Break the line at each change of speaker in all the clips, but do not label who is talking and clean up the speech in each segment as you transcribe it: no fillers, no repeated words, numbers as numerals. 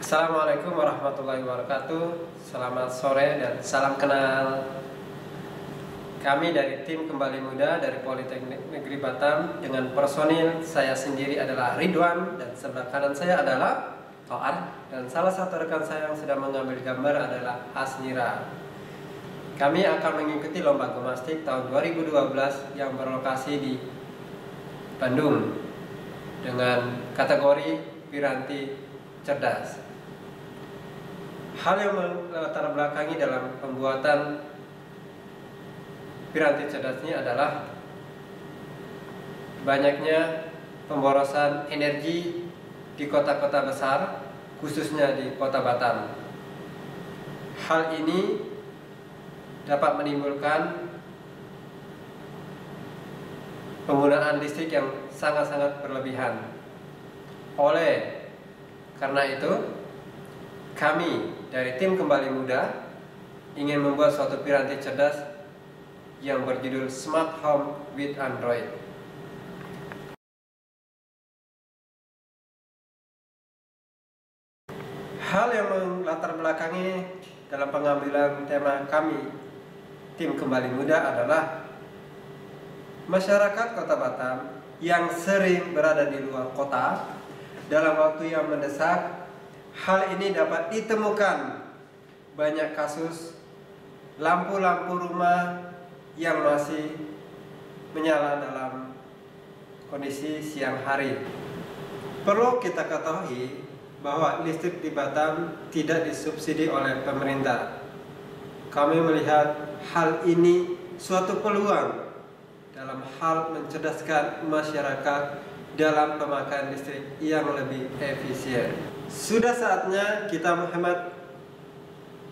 Assalamualaikum warahmatullahi wabarakatuh. Selamat sore dan salam kenal. Kami dari tim Kembali Muda dari Politeknik Negeri Batam dengan personil saya sendiri adalah Ridwan dan sebelah kanan saya adalah Toar dan salah satu rekan saya yang sedang mengambil gambar adalah Asnira. Kami akan mengikuti lomba gemastik tahun 2012 yang berlokasi di Bandung dengan kategori Piranti Cerdas. Hal yang melatar belakangi dalam pembuatan piranti cerdas ini adalah banyaknya pemborosan energi di kota-kota besar, khususnya di kota Batam. Hal ini dapat menimbulkan penggunaan listrik yang sangat-sangat berlebihan. Oleh karena itu, kami dari tim Kembali Muda ingin membuat suatu piranti cerdas yang berjudul Smart Home with Android. Hal yang melatar belakangi dalam pengambilan tema kami tim Kembali Muda adalah masyarakat Kota Batam yang sering berada di luar kota dalam waktu yang mendesak. Hal ini dapat ditemukan banyak kasus lampu-lampu rumah yang masih menyala dalam kondisi siang hari. Perlu kita ketahui bahwa listrik di Batam tidak disubsidi oleh pemerintah. Kami melihat hal ini suatu peluang dalam hal mencerdaskan masyarakat dalam pemakaian listrik yang lebih efisien. Sudah saatnya kita menghemat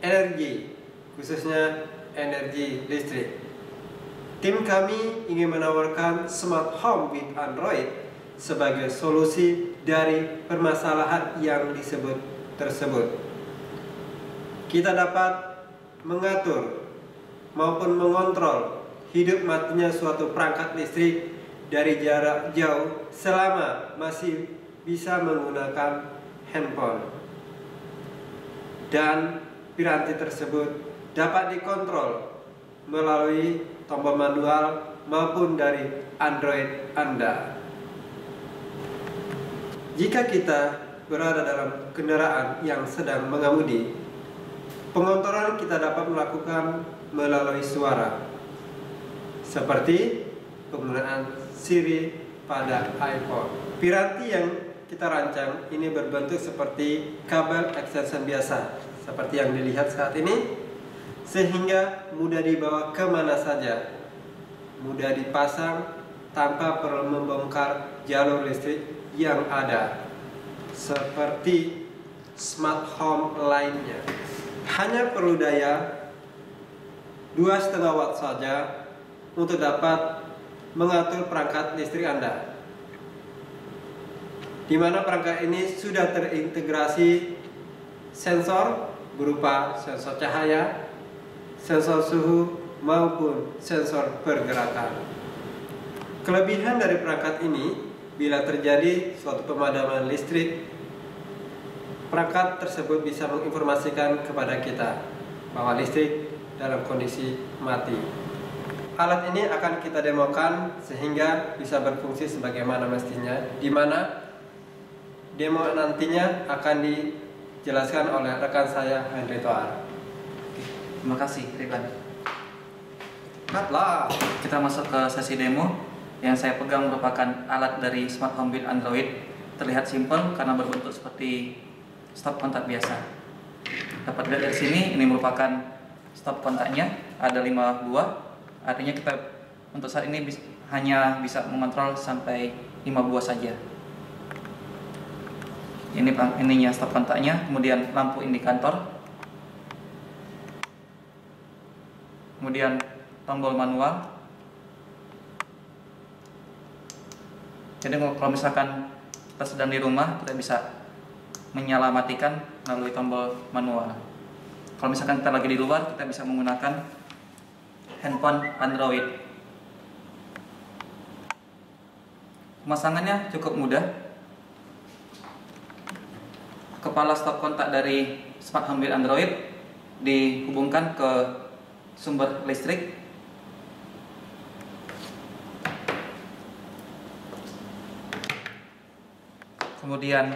energi, khususnya energi listrik. Tim kami ingin menawarkan Smart Home with Android sebagai solusi dari permasalahan yang disebut tersebut. Kita dapat mengatur maupun mengontrol hidup matinya suatu perangkat listrik dari jarak jauh selama masih bisa menggunakan handphone, dan piranti tersebut dapat dikontrol melalui tombol manual maupun dari Android Anda. Jika kita berada dalam kendaraan yang sedang mengemudi, pengontrolan kita dapat melakukan melalui suara, seperti penggunaan Siri pada iPhone. Piranti yang kita rancang ini berbentuk seperti kabel extension biasa, seperti yang dilihat saat ini, sehingga mudah dibawa kemana saja, mudah dipasang tanpa perlu membongkar jalur listrik yang ada, seperti smart home lainnya. Hanya perlu daya 2,5 watt saja untuk dapat mengatur perangkat listrik Anda, di mana perangkat ini sudah terintegrasi sensor berupa sensor cahaya, sensor suhu, maupun sensor pergerakan. Kelebihan dari perangkat ini, bila terjadi suatu pemadaman listrik, perangkat tersebut bisa menginformasikan kepada kita bahwa listrik dalam kondisi mati. Alat ini akan kita demokan sehingga bisa berfungsi sebagaimana mestinya, di mana demo nantinya akan dijelaskan oleh rekan saya Henry Toar.
Terima kasih, Ridwan.
Kita
masuk ke sesi demo. Yang saya pegang merupakan alat dari Smart Home with Android. Terlihat simpel karena berbentuk seperti stop kontak biasa. Dapat lihat dari sini, ini merupakan stop kontaknya. Ada 5 buah. Artinya kita untuk saat ini hanya bisa mengontrol sampai 5 buah saja. Ininya stop kontaknya, kemudian lampu indikator, kemudian tombol manual. Jadi kalau misalkan kita sedang di rumah, kita bisa menyala matikan melalui tombol manual. Kalau misalkan kita lagi di luar, kita bisa menggunakan handphone Android. Pemasangannya cukup mudah. kepala stop kontak dari smart home build Android dihubungkan ke sumber listrik. Kemudian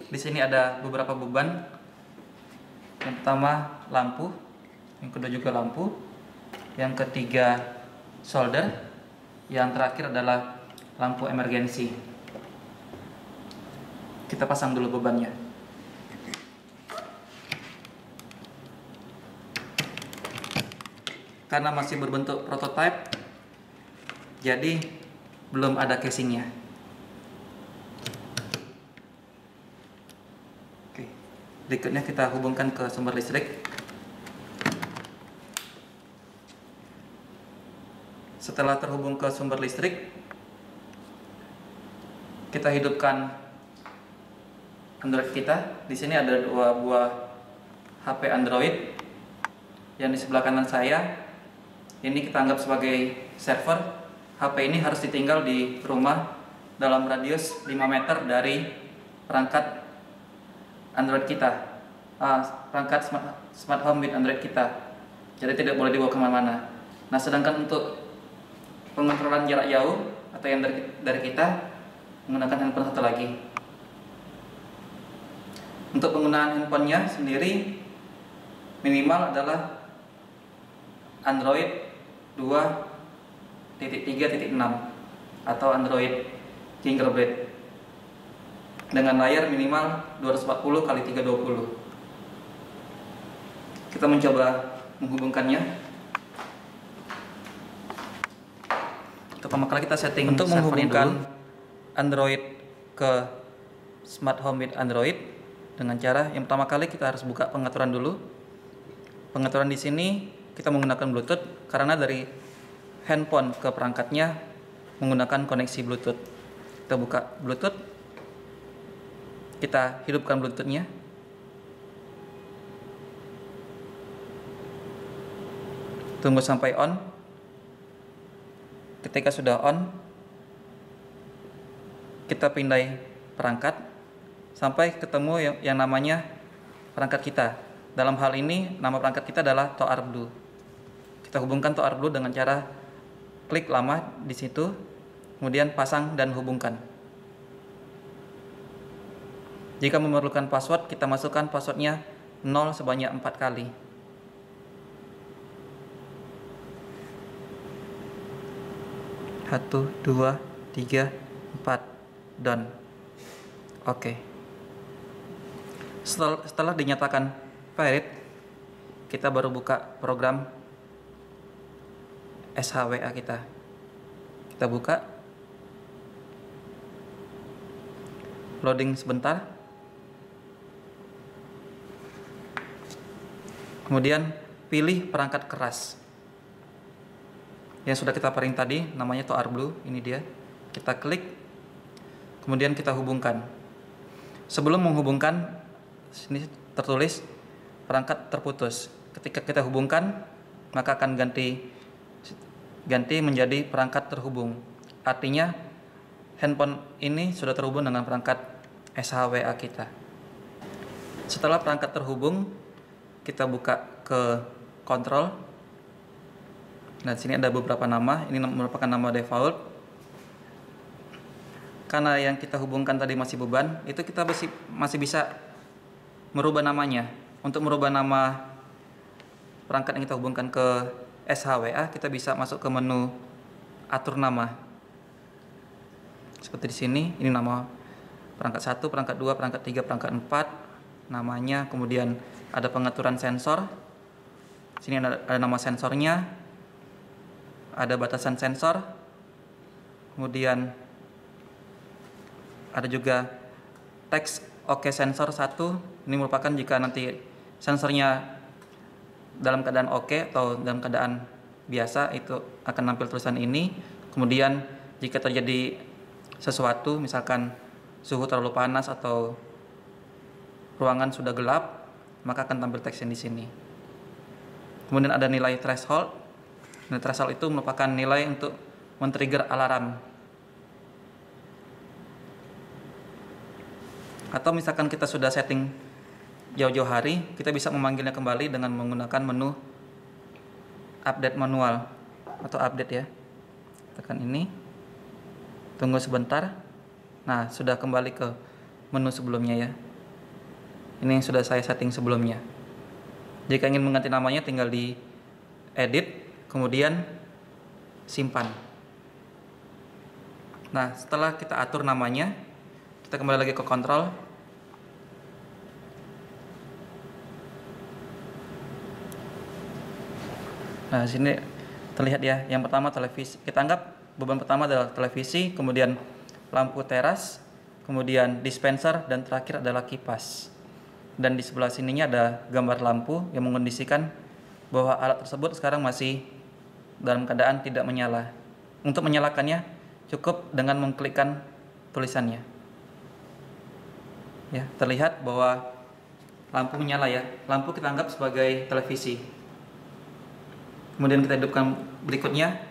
di sini ada beberapa beban. Yang pertama lampu, yang kedua juga lampu, yang ketiga solder, yang terakhir adalah lampu emergensi. Kita pasang dulu bebannya. Karena masih berbentuk prototype, jadi belum ada casingnya. Oke, berikutnya kita hubungkan ke sumber listrik. Setelah terhubung ke sumber listrik, kita hidupkan Android kita. Di sini ada 2 buah HP Android. Yang di sebelah kanan saya ini kita anggap sebagai server. HP ini harus ditinggal di rumah dalam radius 5 meter dari perangkat Android kita, perangkat smart home with Android kita. Jadi tidak boleh dibawa kemana-mana. Nah, sedangkan untuk pengontrolan jarak jauh atau yang dari kita menggunakan handphone satu lagi. Untuk penggunaan handphonenya sendiri minimal adalah Android 2.3.6 atau Android Gingerbread dengan layar minimal 240x320. Kita mencoba menghubungkannya. Pertama kali kita setting untuk menghubungkan Android ke smart home with Android dengan cara yang pertama kali kita harus buka pengaturan dulu. Pengaturan di sini kita menggunakan Bluetooth karena dari handphone ke perangkatnya menggunakan koneksi Bluetooth. Kita buka Bluetooth, kita hidupkan Bluetoothnya. Tunggu sampai on. Ketika sudah on, kita pindai perangkat sampai ketemu yang namanya perangkat kita. Dalam hal ini nama perangkat kita adalah Toar Blue. Kita hubungkan Toar Blue dengan cara klik lama di situ, kemudian pasang dan hubungkan. Jika memerlukan password, kita masukkan passwordnya 0 sebanyak 4 kali. Satu, 2, 3, 4, done. Oke. Setelah dinyatakan valid, kita baru buka program SHWA kita. Kita buka, loading sebentar, kemudian pilih perangkat keras yang sudah kita pairing tadi, namanya Toar Blue. Ini dia. Kita klik, kemudian kita hubungkan. Sebelum menghubungkan, sini tertulis perangkat terputus. Ketika kita hubungkan, maka akan ganti menjadi perangkat terhubung. Artinya handphone ini sudah terhubung dengan perangkat SHWA kita. Setelah perangkat terhubung, kita buka ke kontrol. Nah, di sini ada beberapa nama. Ini merupakan nama default. Karena yang kita hubungkan tadi masih beban, itu kita masih bisa merubah namanya. Untuk merubah nama perangkat yang kita hubungkan ke SHWA, kita bisa masuk ke menu atur nama. Seperti di sini, ini nama perangkat 1, perangkat 2, perangkat 3, perangkat 4, namanya. Kemudian ada pengaturan sensor. Sini ada nama sensornya, ada batasan sensor. Kemudian ada juga teks OK sensor 1. Ini merupakan jika nanti sensornya dalam keadaan OK atau dalam keadaan biasa, itu akan nampil tulisan ini. Kemudian jika terjadi sesuatu, misalkan suhu terlalu panas atau ruangan sudah gelap, maka akan tampil teks di sini. Kemudian ada nilai threshold. Nilai threshold itu merupakan nilai untuk men-trigger alarm. Atau misalkan kita sudah setting jauh-jauh hari, kita bisa memanggilnya kembali dengan menggunakan menu update manual atau update ya. Tekan ini, tunggu sebentar. Nah, sudah kembali ke menu sebelumnya ya. Ini yang sudah saya setting sebelumnya. Jika ingin mengganti namanya, tinggal di edit, kemudian simpan. Nah, setelah kita atur namanya, kita kembali lagi ke kontrol. Nah, sini terlihat ya. Yang pertama televisi. Kita anggap beban pertama adalah televisi, kemudian lampu teras, kemudian dispenser, dan terakhir adalah kipas. Dan di sebelah sininya ada gambar lampu yang mengondisikan bahwa alat tersebut sekarang masih dalam keadaan tidak menyala. Untuk menyalakannya cukup dengan mengklikkan tulisannya. Ya, terlihat bahwa lampu menyala ya. Lampu kita anggap sebagai televisi. Kemudian kita hidupkan berikutnya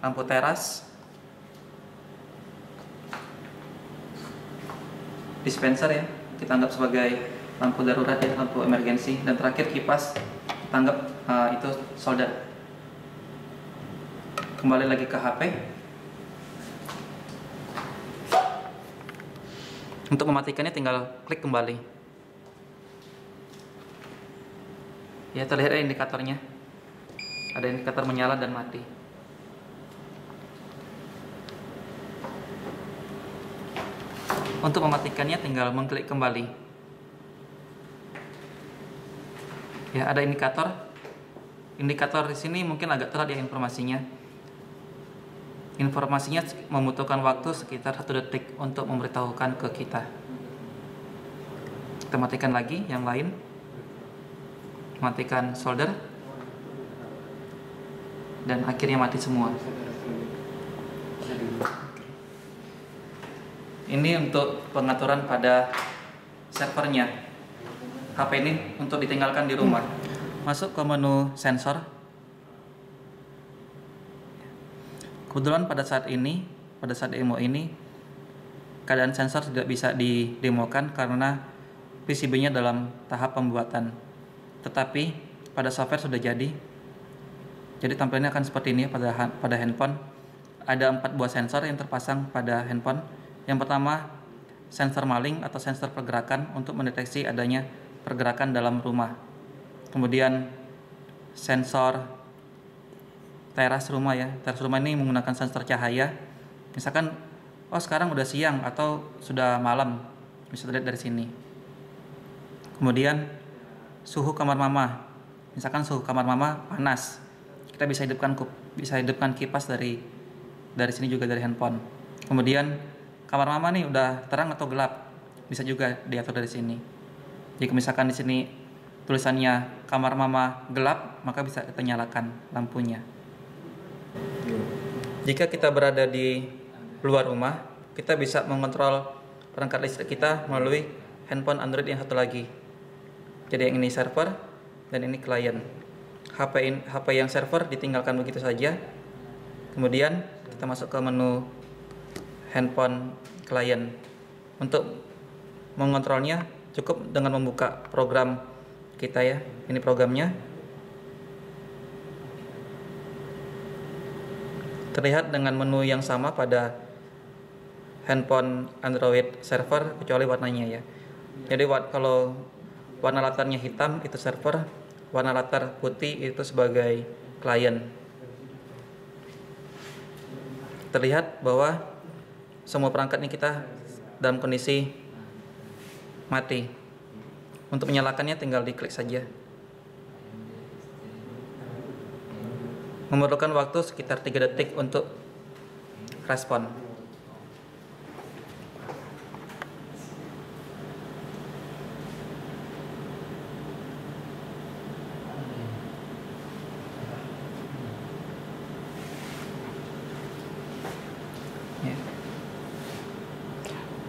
lampu teras, dispenser ya, kita anggap sebagai lampu darurat ya, lampu emergensi, dan terakhir kipas kita anggap itu solder. Kembali lagi ke HP. Untuk mematikannya tinggal klik kembali. Ya, terlihat indikatornya. Ada indikator menyala dan mati. Untuk mematikannya tinggal mengklik kembali. Ya, ada indikator. Indikator di sini mungkin agak telat ya informasinya. Informasinya membutuhkan waktu sekitar 1 detik untuk memberitahukan ke kita. Kita matikan lagi yang lain. Matikan solder. Dan akhirnya mati semua. Ini untuk pengaturan pada servernya. HP ini untuk ditinggalkan di rumah. Masuk ke menu sensor. Kebetulan pada saat demo ini, keadaan sensor tidak bisa didemokan karena PCB-nya dalam tahap pembuatan. Tetapi pada software sudah jadi. Jadi tampilannya akan seperti ini pada handphone. Ada 4 buah sensor yang terpasang pada handphone. Yang pertama, sensor maling atau sensor pergerakan untuk mendeteksi adanya pergerakan dalam rumah. Kemudian sensor teras rumah ya. Teras rumah ini menggunakan sensor cahaya. Misalkan, oh sekarang udah siang atau sudah malam, bisa dilihat dari sini. Kemudian suhu kamar mama. Misalkan suhu kamar mama panas, kita bisa hidupkan kipas dari sini juga dari handphone. Kemudian kamar mama nih udah terang atau gelap, bisa juga diatur dari sini. Jika misalkan di sini tulisannya kamar mama gelap, maka bisa kita nyalakan lampunya. Jika kita berada di luar rumah, kita bisa mengontrol perangkat listrik kita melalui handphone Android yang satu lagi. Jadi yang ini server dan ini klien. HP yang server ditinggalkan begitu saja. Kemudian kita masuk ke menu handphone klien. Untuk mengontrolnya cukup dengan membuka program kita ya. Ini programnya. Terlihat dengan menu yang sama pada handphone Android server kecuali warnanya ya. Jadi kalau warna latarnya hitam itu server, warna latar putih itu sebagai klien. Terlihat bahwa semua perangkat ini kita dalam kondisi mati. Untuk menyalakannya tinggal diklik saja. Memerlukan waktu sekitar 3 detik untuk respon.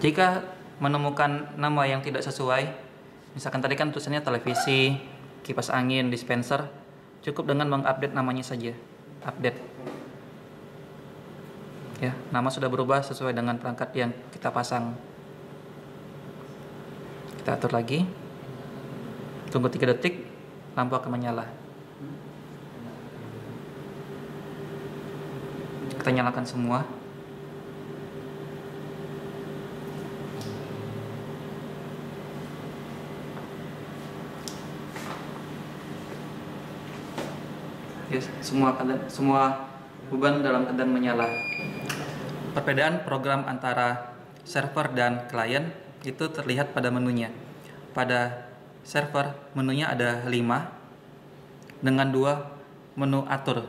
Jika menemukan nama yang tidak sesuai, misalkan tadi kan tulisannya televisi, kipas angin, dispenser, cukup dengan mengupdate namanya saja. Update. Ya, nama sudah berubah sesuai dengan perangkat yang kita pasang. Kita atur lagi. Tunggu 3 detik, lampu akan menyala. Kita nyalakan semua. Yes, semua beban dalam keadaan menyala. Perbedaan program antara server dan klien itu terlihat pada menunya. Pada server menunya ada 5 dengan 2 menu atur.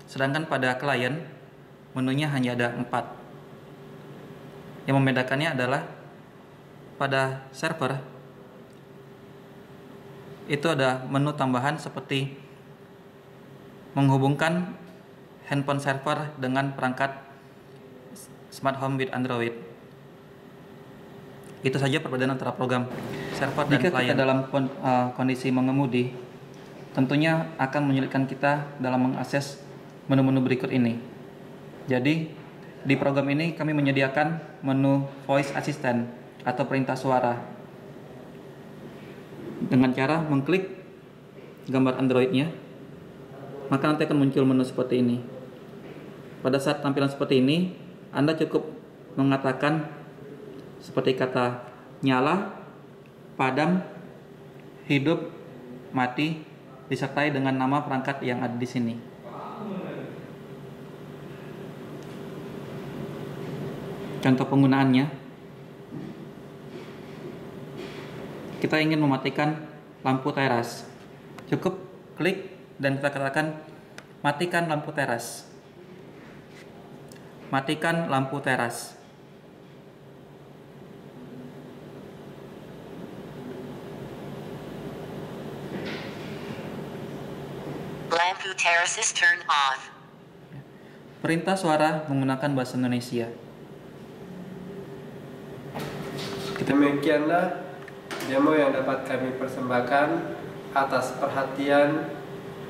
Sedangkan pada klien menunya hanya ada 4. Yang membedakannya adalah pada server itu ada menu tambahan seperti menghubungkan handphone server dengan perangkat smart home with Android. Itu saja perbedaan antara program server dan klien. Jika kita dalam kondisi mengemudi, tentunya akan menyulitkan kita dalam mengakses menu-menu berikut ini. Jadi, di program ini kami menyediakan menu voice assistant atau perintah suara. Dengan cara mengklik gambar Android-nya, maka nanti akan muncul menu seperti ini. Pada saat tampilan seperti ini, Anda cukup mengatakan seperti kata nyala, padam, hidup, mati, disertai dengan nama perangkat yang ada di sini. Contoh penggunaannya, kita ingin mematikan lampu teras. Cukup klik dan kita katakan matikan lampu teras. Matikan lampu teras.
Lampu teras is turned off.
Perintah suara menggunakan bahasa Indonesia.
Demikianlah demo yang dapat kami persembahkan. Atas perhatian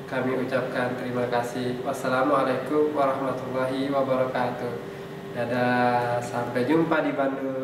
kami ucapkan terima kasih. Wassalamualaikum warahmatullahi wabarakatuh. Dadah, sampai jumpa di Bandung.